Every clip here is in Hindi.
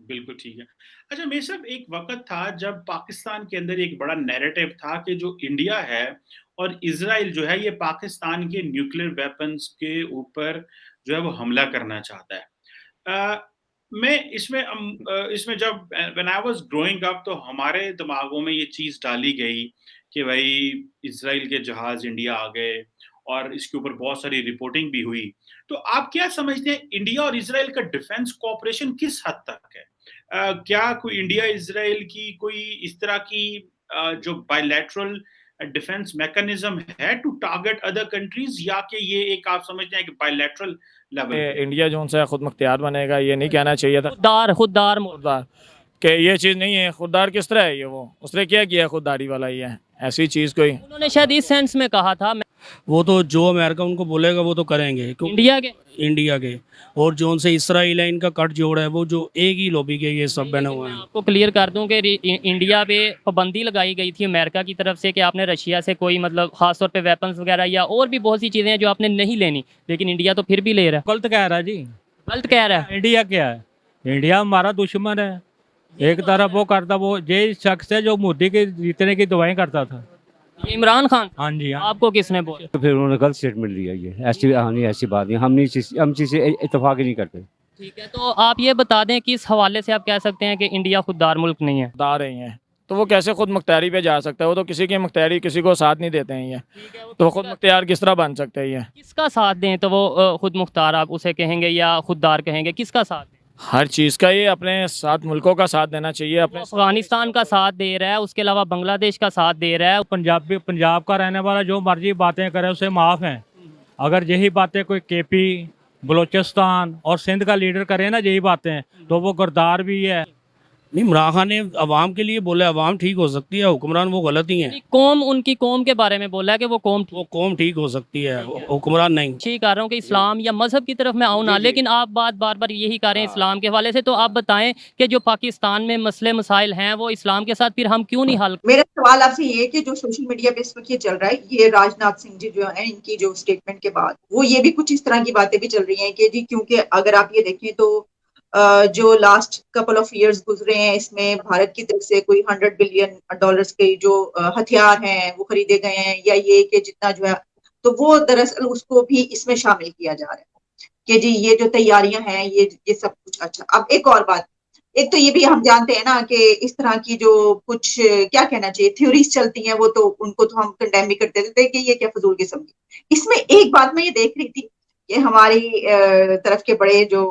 बिल्कुल ठीक है। अच्छा मेरे साहब एक वक़्त था जब पाकिस्तान के अंदर एक बड़ा नैरेटिव था कि जो इंडिया है और इज़राइल जो है ये पाकिस्तान के न्यूक्लियर वेपन्स के ऊपर जो है वो हमला करना चाहता है। मैं इसमें इसमें जब when I was growing up तो हमारे दिमागों में ये चीज़ डाली गई कि भई इज़राइल के जहाज़ इंडिया आ गए और इसके ऊपर बहुत सारी रिपोर्टिंग भी हुई। तो आप क्या समझते हैं इंडिया और इज़राइल का डिफेंस कोऑपरेशन किस हद तक है? क्या कोई इंडिया इज़राइल की कोई इस तरह की जो बायलैटरल डिफेंस मैकेनिज़्म है टू टारगेट अदर कंट्रीज़ या कि ये एक आप समझते हैं कि बायलैटरल लेवल पे है? इंडिया जो सा खुद मुख्तियार बनेगा ये नहीं कहना चाहिए था। खुददार कि ये चीज़ नहीं है। खुददार किस तरह है ये? वो उसने क्या किया खुददारी वाला? ये है ऐसी चीज़ कोई? उन्होंने शायद इस सेंस में कहा था वो तो जो अमेरिका उनको बोलेगा वो तो करेंगे इंडिया के। और जो उनसे इसराइल है इनका कट जोड़ है, वो जो एक ही लॉबी के ये सब बने हुए हैं। आपको क्लियर कर दूं कि इंडिया पे पाबंदी लगाई गई थी अमेरिका की तरफ से कि आपने रशिया से कोई मतलब खास तौर पे वेपन्स वगैरह या और भी बहुत सी चीज़ें हैं जो आपने नहीं लेनी, लेकिन इंडिया तो फिर भी ले रहा है। गलत कह रहा है जी। गलत कह रहा है। इंडिया क्या है? इंडिया हमारा दुश्मन है। एक तरफ वो करता, वो ये शख्स है जो मोदी के जीतने की दुआएं करता था। ये इमरान खान। हाँ जी हाँ। आपको किसने बोला? तो फिर उन्होंने गलत स्टेटमेंट दिया। ये ऐसी हाँ नहीं, ऐसी बात नहीं, हम चीज़ से इतफाक ही नहीं करते। ठीक है, तो आप ये बता दें किस हवाले से आप कह सकते हैं कि इंडिया खुददार मुल्क नहीं है? बता रही हैं तो वो कैसे खुद मुख्तियारी पे जा सकता है? वो तो किसी की मुख्तियारी किसी को साथ नहीं देते हैं ये। तो खुद मुख्तियार किस तरह बन सकते हैं ये? किसका साथ दें तो वो खुद मुख्तार आप उसे कहेंगे या खुददार कहेंगे? किसका साथ दें? हर चीज़ का ये अपने साथ मुल्कों का साथ देना चाहिए। अपने अफगानिस्तान का साथ दे रहा है, उसके अलावा बांग्लादेश का साथ दे रहा है। पंजाब का रहने वाला जो मर्जी बातें करे उसे माफ़ है। अगर यही बातें कोई केपी, बलोचिस्तान और सिंध का लीडर करे ना यही बातें, तो वो गद्दार भी है। नहीं, इमरान खान ने अवाम के लिए बोला, अवाम ठीक हो सकती है, हुक्मरान वो गलत ही है। कौम, उनकी कौम के बारे में बोला है कि वो कौम ठीक हो सकती है, हुक्मरान नहीं। ठीक कर रहा हूँ कि इस्लाम या मजहब की तरफ मैं आऊँ ना, लेकिन आप बात बार बार यही कर रहे हैं इस्लाम के हवाले से। तो आप बताएं कि जो पाकिस्तान में मसले मसाइल हैं वो इस्लाम के साथ फिर हम क्यों नहीं हल? मेरा सवाल आपसे ये है कि जो सोशल मीडिया पे इस वक्त ये चल रहा है, ये राजनाथ सिंह जी जो है इनकी जो स्टेटमेंट के बाद वो ये भी कुछ इस तरह की बातें भी चल रही हैं कि जी क्योंकि अगर आप ये देखें तो जो लास्ट कपल ऑफ इयर्स गुजरे हैं इसमें भारत की तरफ से कोई $100 बिलियन के जो हथियार हैं वो खरीदे गए हैं, या ये कि जितना जो है तो वो दरअसल उसको भी इसमें शामिल किया जा रहा है कि जी ये जो तैयारियां हैं ये सब कुछ। अच्छा, अब एक और बात, एक तो ये भी हम जानते हैं ना कि इस तरह की जो कुछ क्या कहना चाहिए थ्योरीज चलती हैं वो तो उनको तो हम कंडेम भी करते थे कि ये क्या फजूल किस्म की। इसमें एक बात मैं ये देख रही थी कि हमारी तरफ के बड़े जो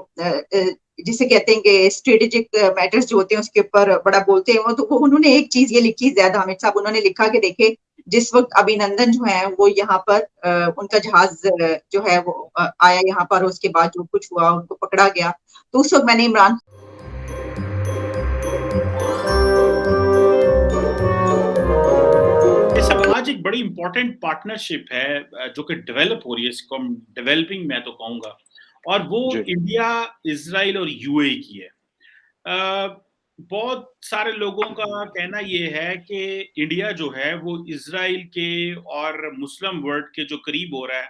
जिसे कहते हैं कि स्ट्रेटेजिक मैटर्स जो होते हैं उसके ऊपर बड़ा बोलते हैं वो, तो उन्होंने एक चीज ये लिखी, ज़ैद हामिद साहब, उन्होंने लिखा कि देखे जिस वक्त अभिनंदन जो है वो यहाँ पर उनका जहाज जो है वो आया यहाँ पर, उसके बाद जो कुछ हुआ उनको पकड़ा गया, तो उस वक्त मैंने इमरान आज एक बड़ी इंपॉर्टेंट पार्टनरशिप है जो कि डेवलप हो रही है, इसको हम डेवलपिंग मैं तो कहूंगा, और वो इंडिया, इजराइल और यूएई की है। बहुत सारे लोगों का कहना ये है कि इंडिया जो है वो इजराइल के और मुस्लिम वर्ल्ड के जो करीब हो रहा है,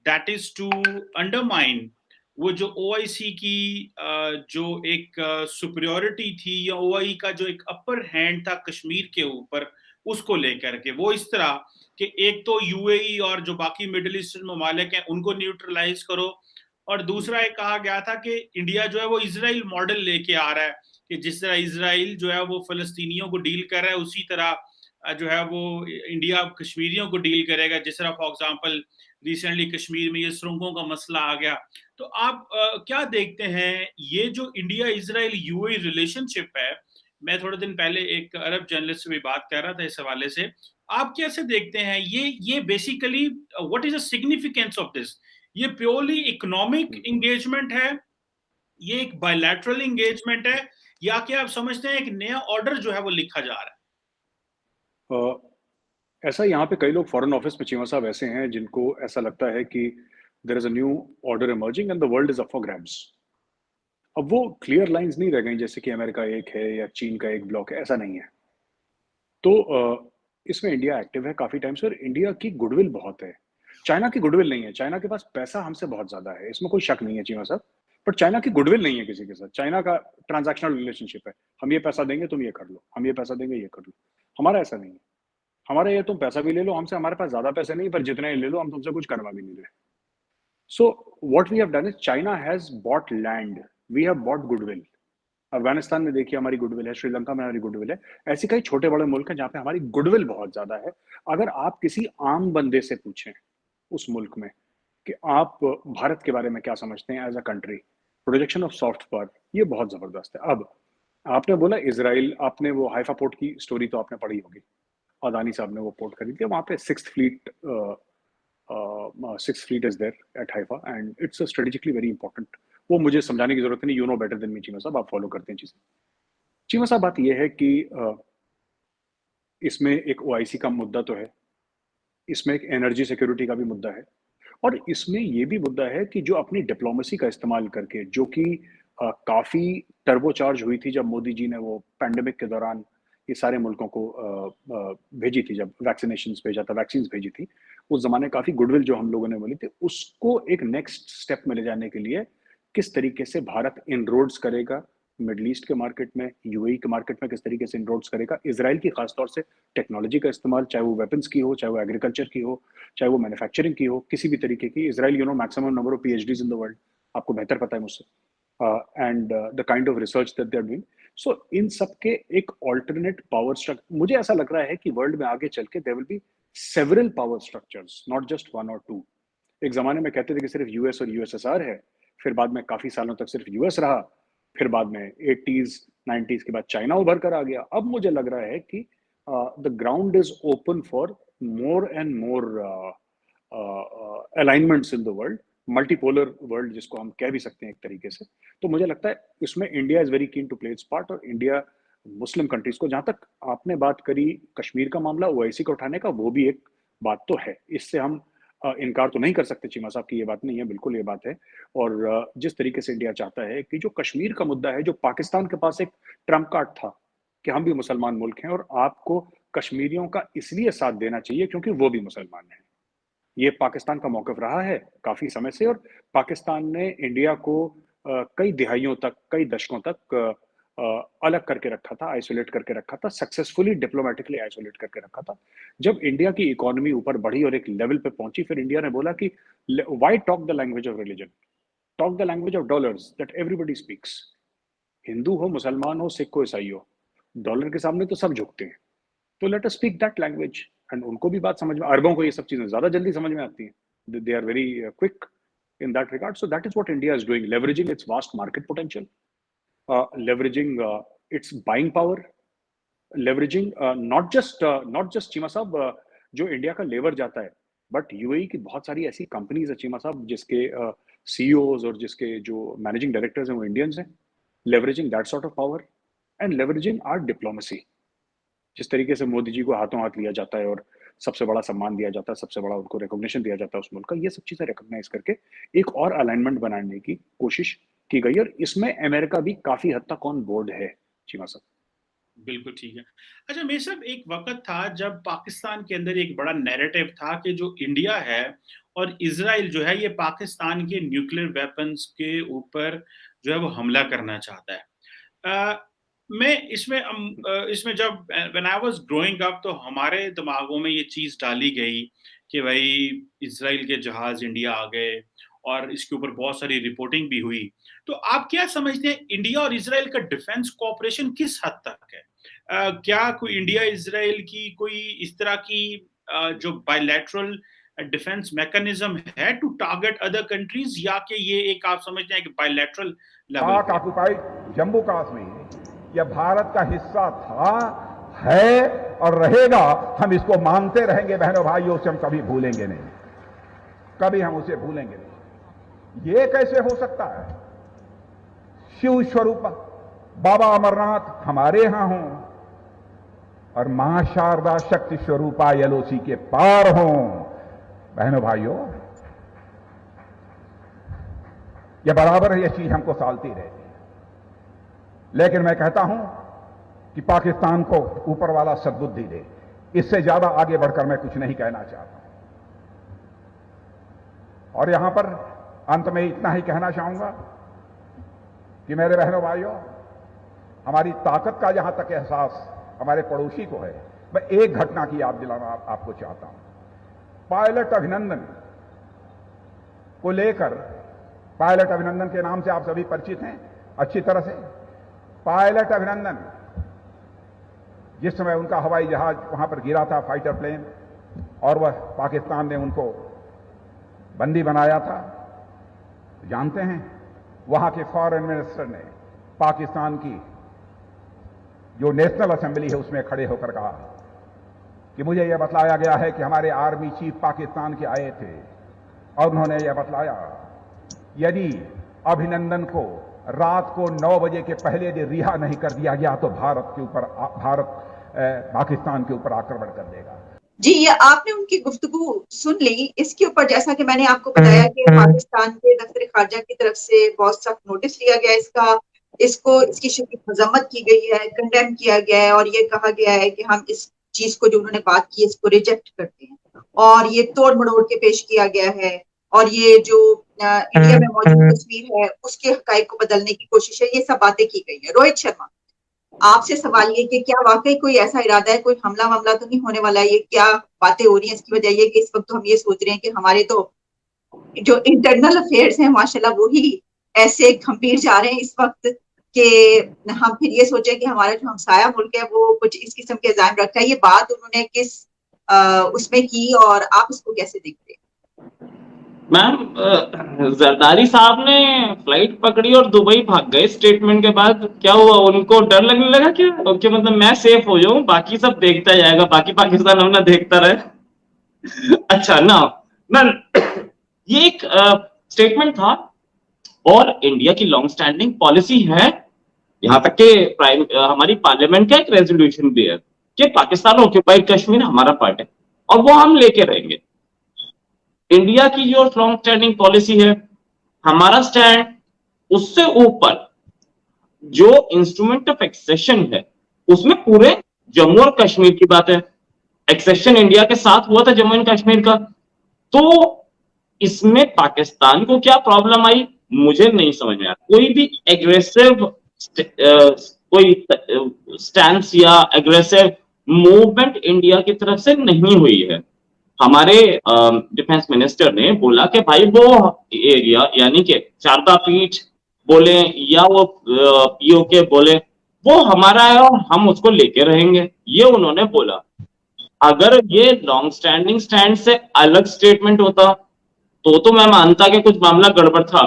दैट इज टू अंडरमाइन वो जो ओआईसी की जो एक सुपरियोरिटी थी या ओआई का जो एक अपर हैंड था कश्मीर के ऊपर, उसको लेकर के वो इस तरह कि एक तो यूएई और जो बाकी मिडिल ईस्टर्न ममालिक हैं उनको न्यूट्रलाइज करो, और दूसरा एक कहा गया था कि इंडिया जो है वो इजराइल मॉडल लेके आ रहा है कि जिस तरह इजराइल जो है वो फलस्तीनियों को डील कर रहा है उसी तरह जो है वो इंडिया कश्मीरियों को डील करेगा। जिस तरह फॉर एग्जांपल रिसेंटली कश्मीर में ये सुरंगों का मसला आ गया। तो आप क्या देखते हैं ये जो इंडिया इजराइल यूएई रिलेशनशिप है? मैं थोड़े दिन पहले एक अरब जर्नलिस्ट से भी बात कर रहा था इस हवाले से। आप कैसे देखते हैं ये basically what is the significance of this? ये प्योरली इकोनॉमिक एंगेजमेंट है, ये एक बायलैटरल एंगेजमेंट है, या क्या आप समझते हैं एक नया ऑर्डर जो है वो लिखा जा रहा है? ऐसा यहाँ पे कई लोग फॉरेन ऑफिस में चीमा साहब ऐसे हैं जिनको ऐसा लगता है कि there is a new order emerging and the world is up for grabs. अब वो क्लियर लाइंस नहीं रह गई जैसे कि अमेरिका एक है या चीन का एक ब्लॉक है, ऐसा नहीं है। तो इसमें इंडिया एक्टिव है काफी टाइम से, और इंडिया की गुडविल बहुत है। चाइना की गुडविल नहीं है, चाइना के पास पैसा हमसे बहुत ज्यादा है, इसमें कोई शक नहीं है चीमा साहब। बट चाइना की गुडविल नहीं है किसी के साथ। चाइना का ट्रांजैक्शनल रिलेशनशिप है, हम ये पैसा देंगे तुम ये कर लो, हम ये पैसा देंगे ये कर लो। हमारा ऐसा नहीं है। हमारा ये तुम पैसा भी ले लो हमसे, हमारे पास ज्यादा पैसे नहीं पर जितने ही ले लो, हम तुमसे कुछ करवा भी नहीं रहे। So what we have done is China has bought land, we have bought goodwill. Afghanistan में देखिए हमारी गुडविल है, श्रीलंका में हमारी गुडविल है, ऐसे कई छोटे बड़े मुल्क हैं जहां पे हमारी गुडविल बहुत ज्यादा है। अगर आप किसी आम बंदे से पूछें उस मुल्क में कि आप भारत के बारे में क्या समझते हैं as a country, projection of soft power ये बहुत जबरदस्त है। अब आपने बोला इजराइल, आपने वो हाइफा पोर्ट की स्टोरी तो आपने पढ़ी होगी, अदानी साहब ने वो पोर्ट खरीद लिया, वहां पे sixth fleet is there at Haifa and it's strategically very important. वो मुझे समझाने की जरूरत नहीं, you know better than me Cheema sahab, आप फॉलो करते हैं चीजें। चीमा साहब बात यह है कि इसमें एक ओआईसी का मुद्दा तो है, इसमें एक एनर्जी सिक्योरिटी का भी मुद्दा है, और इसमें यह भी मुद्दा है कि जो अपनी डिप्लोमेसी का इस्तेमाल करके, जो कि काफी टर्बोचार्ज हुई थी जब मोदी जी ने वो पैंडेमिक के दौरान ये सारे मुल्कों को भेजी थी, जब वैक्सीनेशंस भेजा था, वैक्सीन भेजी थी, उस जमाने काफी गुडविल जो हम लोगों ने बोली थी, उसको एक नेक्स्ट स्टेप में ले जाने के लिए किस तरीके से भारत इनरोड्स करेगा मिडल ईस्ट के मार्केट में, यूएई के मार्केट में किस तरीके से इनरोड्स करेगा, इजराइल की खासतौर से टेक्नोलॉजी का इस्तेमाल, चाहे वो वेपन्स की हो, चाहे वो एग्रीकल्चर की हो, चाहे वो मैन्युफैक्चरिंग की हो, किसी भी तरीके की। Israel you know maximum number of PhDs in the world, आपको बेहतर पता है मुझसे, and the kind of research that they are doing. So इन सब के एक ऑल्टरनेट पावर स्ट्रक्चर, मुझे ऐसा लग रहा है कि वर्ल्ड में आगे चल के there will be several power structures, not just one और टू। एक जमाने में कहते थे कि सिर्फ यूएस और यूएसएसआर है, फिर बाद में काफी सालों तक सिर्फ यूएस रहा, फिर बाद में 80s 90s के बाद चाइना उभर कर आ गया। अब मुझे लग रहा है कि the ground is open for more and more alignments in the world, multipolar world जिसको हम कह भी सकते हैं एक तरीके से। तो मुझे लगता है इसमें India is very keen to play its part, और इंडिया मुस्लिम कंट्रीज को, जहां तक आपने बात करी कश्मीर का मामला ओआईसी को उठाने का, वो भी एक बात तो है, इससे हम इनकार तो नहीं कर सकते चीमा साहब की, ये बात नहीं है, बिल्कुल ये बात है। और जिस तरीके से इंडिया चाहता है कि जो कश्मीर का मुद्दा है, जो पाकिस्तान के पास एक ट्रम्प कार्ड था कि हम भी मुसलमान मुल्क हैं और आपको कश्मीरियों का इसलिए साथ देना चाहिए क्योंकि वो भी मुसलमान हैं, ये पाकिस्तान का मौक़िफ़ रहा है काफी समय से। और पाकिस्तान ने इंडिया को कई दिहाइयों तक, कई दशकों तक अलग करके रखा था, आइसोलेट करके रखा था, सक्सेसफुली डिप्लोमेटिकली आइसोलेट करके रखा था। जब इंडिया की इकोनॉमी ऊपर बढ़ी और एक लेवल पे पहुंची, फिर इंडिया ने बोला कि why talk the language of religion, talk the language of dollars that everybody speaks. Hindu हो, मुसलमान हो, सिख हो, ईसाई हो, डॉलर के सामने तो सब झुकते हैं, तो let us speak that language. And उनको भी बात समझ में, अरबों को ये सब चीजें ज्यादा जल्दी समझ में आती हैं, they are very quick in that regard. So that is what India is doing, leveraging its vast market potential, leveraging its buying power, leveraging not just Cheema साहब जो इंडिया का लेबर जाता है, बट यूएई की बहुत सारी ऐसी कंपनीज है चीमा साहब जिसके सीईओज और जिसके जो मैनेजिंग डायरेक्टर्स हैं वो इंडियंस हैं। leveraging that sort of power and leveraging our diplomacy, जिस तरीके से मोदी जी को हाथों हाथ लिया जाता है और सबसे बड़ा सम्मान दिया जाता है, सबसे बड़ा उनको रिकॉग्निशन दिया जाता है उस मुल्क का, ये सब चीजें रिकॉग्नाइज करके एक और अलाइनमेंट बनाने की कोशिश की गई, और इसमें अमेरिका भी काफी हद तक ऑन बोर्ड है चीमा साहब। बिल्कुल ठीक है। अच्छा मेरे साहब, एक वक्त था जब पाकिस्तान के अंदर एक बड़ा नैरेटिव था कि जो इंडिया है और इजराइल जो है, ये पाकिस्तान के न्यूक्लियर वेपन्स के ऊपर जो है वो हमला करना चाहता है। मैं इसमें जब when I was growing up तो हमारे दिमागों में ये चीज डाली गई कि भाई इजराइल के जहाज इंडिया आ गए, और इसके ऊपर बहुत सारी रिपोर्टिंग भी हुई। तो आप क्या समझते हैं, इंडिया और इजराइल का डिफेंस कोऑपरेशन किस हद तक है? क्या कोई इंडिया इजराइल की कोई इस तरह की जो बायलैटरल डिफेंस मैकेनिज्म है टू टारगेट अदर कंट्रीज, या कि ये एक आप समझते हैं कि बायलैटरल लेवल पे? ऑक्युपाइड जम्मू कश्मीर यह भारत का हिस्सा था, है और रहेगा। हम इसको मानते रहेंगे बहनों भाइयों, से हम कभी भूलेंगे नहीं, कभी हम उसे भूलेंगे नहीं। ये कैसे हो सकता है? शिव स्वरूप बाबा अमरनाथ हमारे यहां हों और मां शारदा शक्ति स्वरूपा एलओसी के पार हों। बहनों भाइयों, यह बराबर यह चीज हमको सालती रहती है, लेकिन मैं कहता हूं कि पाकिस्तान को ऊपर वाला सद्बुद्धि दे। इससे ज्यादा आगे बढ़कर मैं कुछ नहीं कहना चाहता। और यहां पर अंत में इतना ही कहना चाहूंगा कि मेरे बहनों भाइयों, हमारी ताकत का जहां तक एहसास हमारे पड़ोसी को है, मैं एक घटना की याद दिलाना आपको चाहता हूं। पायलट अभिनंदन को लेकर, पायलट अभिनंदन के नाम से आप सभी परिचित हैं अच्छी तरह से। पायलट अभिनंदन, जिस समय उनका हवाई जहाज वहां पर गिरा था, फाइटर प्लेन, और वह पाकिस्तान ने उनको बंदी बनाया था, जानते हैं वहां के फॉरेन मिनिस्टर ने पाकिस्तान की जो नेशनल असेंबली है उसमें खड़े होकर कहा कि मुझे यह बतलाया गया है कि हमारे आर्मी चीफ पाकिस्तान के आए थे और उन्होंने यह बतलाया यदि अभिनंदन को रात को 9 बजे के पहले यदि रिहा नहीं कर दिया गया तो भारत पाकिस्तान के ऊपर आक्रमण कर देगा। जी, ये आपने उनकी गुफ्तगू सुन ली। इसके ऊपर जैसा कि मैंने आपको बताया कि पाकिस्तान के दफ्तर खारजा की तरफ से बहुत सख्त नोटिस लिया गया, इसकी शदीद मजम्मत की गई है, कंडेम किया गया है, और ये कहा गया है कि हम इस चीज को जो उन्होंने बात की इसको रिजेक्ट करते हैं, और ये तोड़ मड़ोड़ के पेश किया गया है, और ये जो इंडिया में मौजूद तस्वीर है उसके हकाइक को बदलने की कोशिश है, ये सब बातें की गई है। रोहित शर्मा, आपसे सवाल ये कि क्या वाकई कोई ऐसा इरादा है, कोई हमला वमला तो नहीं होने वाला है? ये क्या बातें हो रही हैं, इसकी वजह ये कि इस वक्त तो हम ये सोच रहे हैं कि हमारे तो जो इंटरनल अफेयर्स हैं माशाल्लाह वो ही ऐसे गंभीर जा रहे हैं इस वक्त कि हम फिर ये सोचे कि हमारा जो हमसाया मुल्क है वो कुछ इस किस्म के इल्जाम रखता है। ये बात उन्होंने किस उसमें की और आप इसको कैसे देखते हैं? मैम, जरदारी साहब ने फ्लाइट पकड़ी और दुबई भाग गए स्टेटमेंट के बाद। क्या हुआ, उनको डर लगने लगा क्या? ओके, मतलब मैं सेफ हो जाऊं, बाकी सब देखता जाएगा, बाकी पाकिस्तान अपना देखता रहे। अच्छा ना मैम, ये एक स्टेटमेंट था और इंडिया की लॉन्ग स्टैंडिंग पॉलिसी है, यहाँ तक के हमारी पार्लियामेंट का एक रेजोल्यूशन भी है कि पाकिस्तान ऑक्यूपाइड कश्मीर हमारा पार्ट है और वो हम लेके रहेंगे। इंडिया की जो लॉन्ग स्टैंडिंग पॉलिसी है, हमारा स्टैंड उससे ऊपर जो इंस्ट्रूमेंट ऑफ एक्सेशन है उसमें पूरे जम्मू और कश्मीर की बात है। एक्सेशन इंडिया के साथ हुआ था जम्मू एंड कश्मीर का, तो इसमें पाकिस्तान को क्या प्रॉब्लम आई मुझे नहीं समझ में आया। कोई भी एग्रेसिव कोई स्टैंस या एग्रेसिव मूवमेंट इंडिया की तरफ से नहीं हुई है। हमारे डिफेंस मिनिस्टर ने बोला कि भाई वो एरिया यानी कि शारदा पीठ बोले या वो पीओके बोले वो हमारा है और हम उसको लेके रहेंगे, ये उन्होंने बोला। अगर ये लॉन्ग स्टैंडिंग स्टैंड से अलग स्टेटमेंट होता तो मैं मानता कि कुछ मामला गड़बड़ था।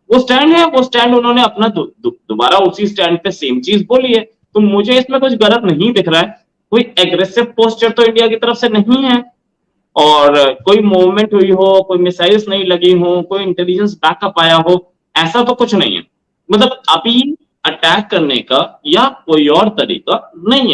वो स्टैंड है, वो स्टैंड उन्होंने अपना दोबारा उसी स्टैंड पे सेम चीज बोली है, तो मुझे इसमें कुछ गलत नहीं दिख रहा है। कोई एग्रेसिव पोस्चर तो इंडिया की तरफ से नहीं है और कोई मूवमेंट हुई हो, कोई मिसाइल्स नहीं लगी हो, कोई इंटेलिजेंस बैकअप आया हो, ऐसा तो कुछ नहीं है। मतलब अभी अटैक करने का या कोई और तरीका नहीं है।